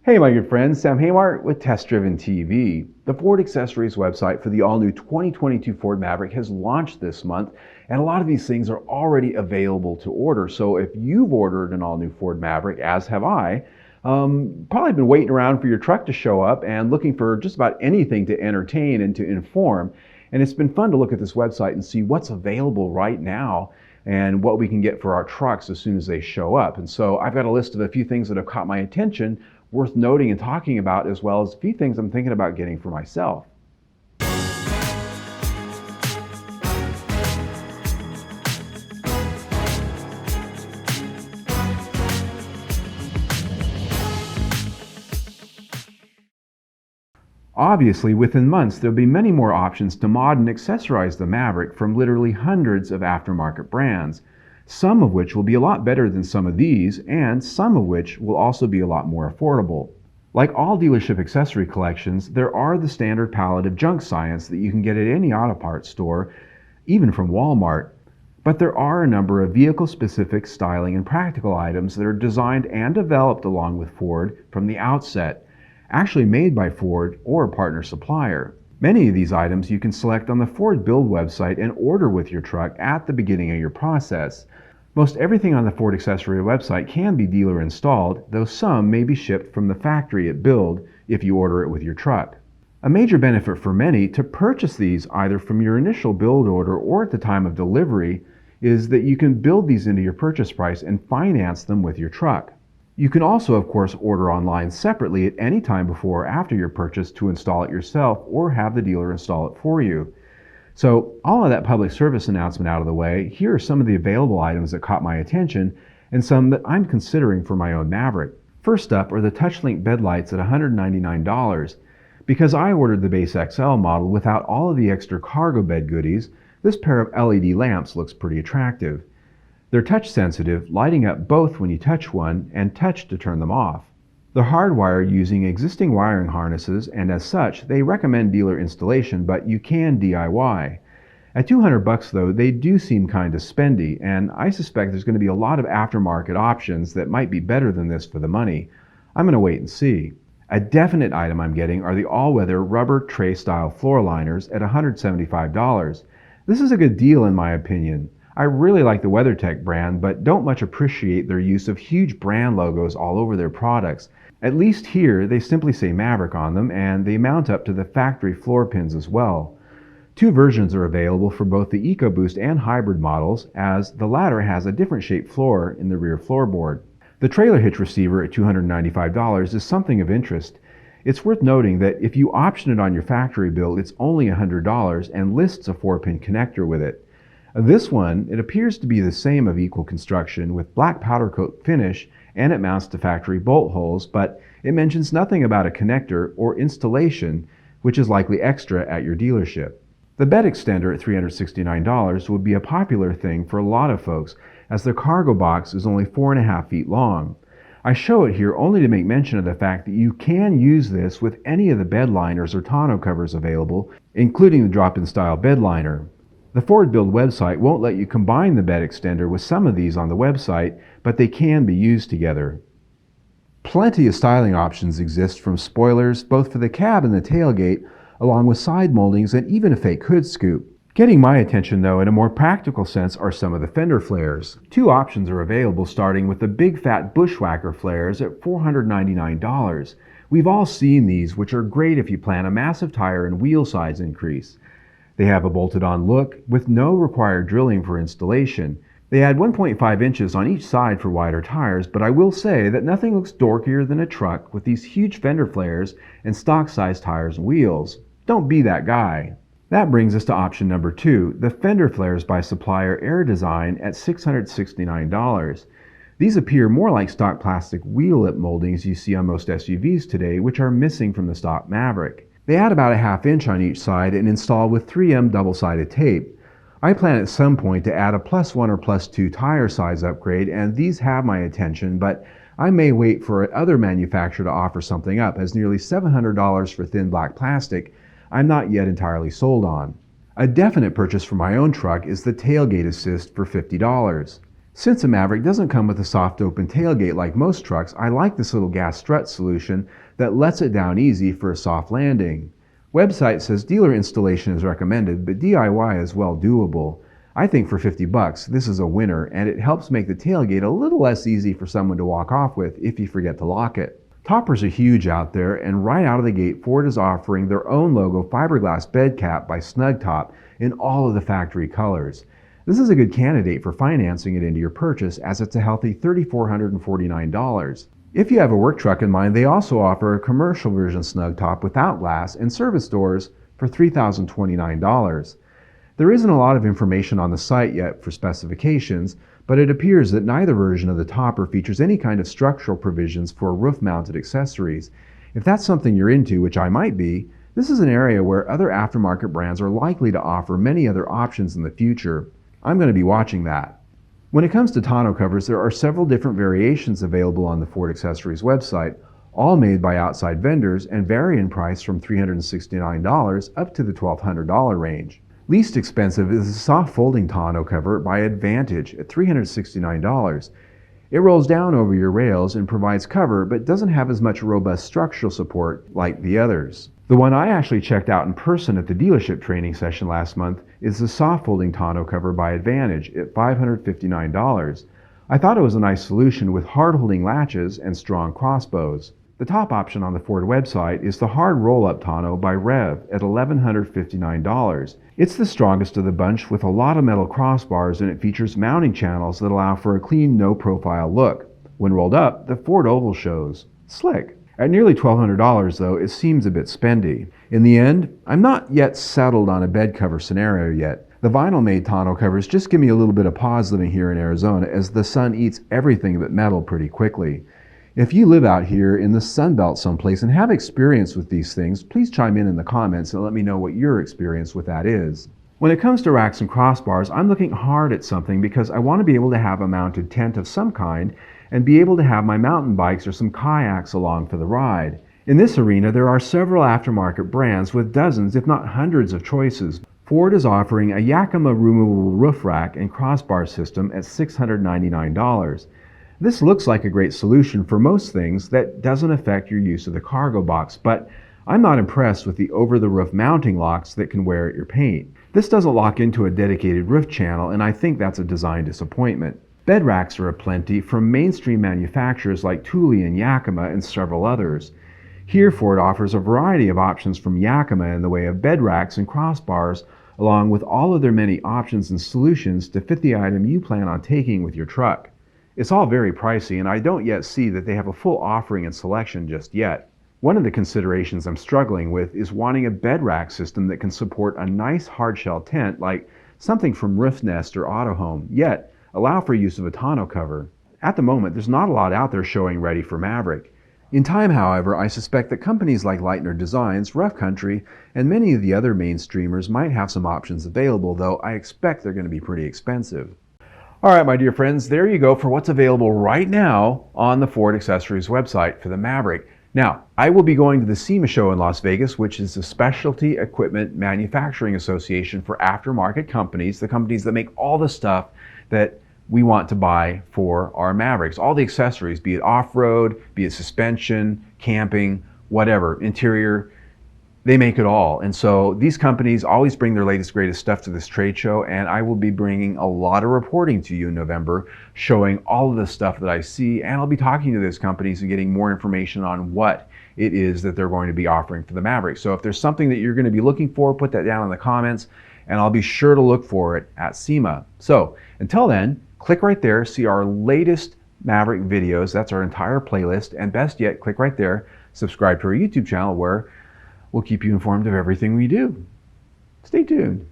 Hey my good friends, Sam Haymart with Test Driven TV. The Ford Accessories website for the all-new 2022 Ford Maverick has launched this month, and a lot of these things are already available to order. So if you've ordered an all-new Ford Maverick, as have I, probably been waiting around for your truck to show up and looking for just about anything to entertain and to inform. And it's been fun to look at this website and see what's available right now and what we can get for our trucks as soon as they show up. And so I've got a list of a few things that have caught my attention worth noting and talking about, as well as a few things I'm thinking about getting for myself. Obviously, within months, there'll be many more options to mod and accessorize the Maverick from literally hundreds of aftermarket brands, some of which will be a lot better than some of these, and some of which will also be a lot more affordable. Like all dealership accessory collections, there are the standard palette of junk science that you can get at any auto parts store, even from Walmart. But there are a number of vehicle-specific styling and practical items that are designed and developed along with Ford from the outset, actually made by Ford or a partner supplier. Many of these items you can select on the Ford Build website and order with your truck at the beginning of your process. Most everything on the Ford Accessory website can be dealer installed, though some may be shipped from the factory at Build if you order it with your truck. A major benefit for many to purchase these either from your initial Build order or at the time of delivery is that you can build these into your purchase price and finance them with your truck. You can also, of course, order online separately at any time before or after your purchase to install it yourself or have the dealer install it for you. So, all of that public service announcement out of the way, here are some of the available items that caught my attention and some that I'm considering for my own Maverick. First up are the TouchLink bed lights at $199. Because I ordered the base XL model without all of the extra cargo bed goodies, this pair of LED lamps looks pretty attractive. They're touch sensitive, lighting up both when you touch one and touch to turn them off. They're hardwired using existing wiring harnesses, and as such, they recommend dealer installation, but you can DIY. At $200 though, they do seem kind of spendy, and I suspect there's going to be a lot of aftermarket options that might be better than this for the money. I'm going to wait and see. A definite item I'm getting are the all-weather rubber tray-style floor liners at $175. This is a good deal in my opinion. I really like the WeatherTech brand, but don't much appreciate their use of huge brand logos all over their products. At least here, they simply say Maverick on them, and they mount up to the factory floor pins as well. Two versions are available for both the EcoBoost and hybrid models, as the latter has a different shaped floor in the rear floorboard. The trailer hitch receiver at $295 is something of interest. It's worth noting that if you option it on your factory build, it's only $100 and lists a 4-pin connector with it. This one, it appears to be the same of equal construction with black powder coat finish, and it mounts to factory bolt holes, but it mentions nothing about a connector or installation, which is likely extra at your dealership. The bed extender at $369 would be a popular thing for a lot of folks, as their cargo box is only 4.5 feet long. I show it here only to make mention of the fact that you can use this with any of the bed liners or tonneau covers available, including the drop-in style bed liner. The Ford Build website won't let you combine the bed extender with some of these on the website, but they can be used together. Plenty of styling options exist, from spoilers both for the cab and the tailgate, along with side moldings and even a fake hood scoop. Getting my attention though in a more practical sense are some of the fender flares. Two options are available, starting with the big fat bushwhacker flares at $499. We've all seen these, which are great if you plan a massive tire and wheel size increase. They have a bolted-on look with no required drilling for installation. They add 1.5 inches on each side for wider tires, but I will say that nothing looks dorkier than a truck with these huge fender flares and stock-sized tires and wheels. Don't be that guy. That brings us to option number 2, the fender flares by supplier Air Design at $669. These appear more like stock plastic wheel lip moldings you see on most SUVs today, which are missing from the stock Maverick. They add about a ½ inch on each side and install with 3M double-sided tape. I plan at some point to add a +1 or +2 tire size upgrade, and these have my attention, but I may wait for another manufacturer to offer something up, as nearly $700 for thin black plastic I'm not yet entirely sold on. A definite purchase for my own truck is the tailgate assist for $50. Since a Maverick doesn't come with a soft open tailgate like most trucks, I like this little gas strut solution that lets it down easy for a soft landing. Website says dealer installation is recommended, but DIY is well doable. I think for $50 this is a winner, and it helps make the tailgate a little less easy for someone to walk off with if you forget to lock it. Toppers are huge out there, and right out of the gate Ford is offering their own logo fiberglass bed cap by Snug Top in all of the factory colors. This is a good candidate for financing it into your purchase, as it's a healthy $3,449. If you have a work truck in mind, they also offer a commercial version Snug Top without glass and service doors for $3,029. There isn't a lot of information on the site yet for specifications, but it appears that neither version of the topper features any kind of structural provisions for roof-mounted accessories. If that's something you're into, which I might be, this is an area where other aftermarket brands are likely to offer many other options in the future. I'm going to be watching that. When it comes to tonneau covers, there are several different variations available on the Ford Accessories website, all made by outside vendors and vary in price from $369 up to the $1,200 range. Least expensive is the soft folding tonneau cover by Advantage at $369. It rolls down over your rails and provides cover, but doesn't have as much robust structural support like the others. The one I actually checked out in person at the dealership training session last month is the soft folding tonneau cover by Advantage at $559. I thought it was a nice solution with hard holding latches and strong crossbows. The top option on the Ford website is the hard roll-up tonneau by Rev at $1,159. It's the strongest of the bunch with a lot of metal crossbars, and it features mounting channels that allow for a clean, no-profile look. When rolled up, the Ford oval shows. Slick. At nearly $1,200 though, it seems a bit spendy. In the end, I'm not yet settled on a bed cover scenario yet. The vinyl-made tonneau covers just give me a little bit of pause living here in Arizona, as the sun eats everything but metal pretty quickly. If you live out here in the Sun Belt someplace and have experience with these things, please chime in the comments and let me know what your experience with that is. When it comes to racks and crossbars, I'm looking hard at something because I want to be able to have a mounted tent of some kind and be able to have my mountain bikes or some kayaks along for the ride. In this arena, there are several aftermarket brands with dozens, if not hundreds, of choices. Ford is offering a Yakima removable roof rack and crossbar system at $699. This looks like a great solution for most things that doesn't affect your use of the cargo box, but I'm not impressed with the over-the-roof mounting locks that can wear at your paint. This doesn't lock into a dedicated roof channel, and I think that's a design disappointment. Bed racks are aplenty from mainstream manufacturers like Thule and Yakima and several others. Here, Ford offers a variety of options from Yakima in the way of bed racks and crossbars, along with all of their many options and solutions to fit the item you plan on taking with your truck. It's all very pricey, and I don't yet see that they have a full offering and selection just yet. One of the considerations I'm struggling with is wanting a bed rack system that can support a nice hardshell tent like something from Roof Nest or Autohome, yet allow for use of a tonneau cover. At the moment, there's not a lot out there showing ready for Maverick. In time, however, I suspect that companies like Leitner Designs, Rough Country, and many of the other mainstreamers might have some options available, though I expect they're going to be pretty expensive. All right, my dear friends, there you go for what's available right now on the Ford Accessories website for the Maverick. Now, I will be going to the SEMA show in Las Vegas, which is the Specialty Equipment Manufacturing Association for aftermarket companies, the companies that make all the stuff that we want to buy for our Mavericks, all the accessories, be it off-road, be it suspension, camping, whatever, interior. They make it all. And so these companies always bring their latest, greatest stuff to this trade show, and I will be bringing a lot of reporting to you in November, showing all of the stuff that I see, and I'll be talking to those companies and getting more information on what it is that they're going to be offering for the Maverick. So if there's something that you're going to be looking for, put that down in the comments, and I'll be sure to look for it at SEMA. So until then, click right there, see our latest Maverick videos. That's our entire playlist, and best yet, click right there, subscribe to our YouTube channel where we'll keep you informed of everything we do. Stay tuned.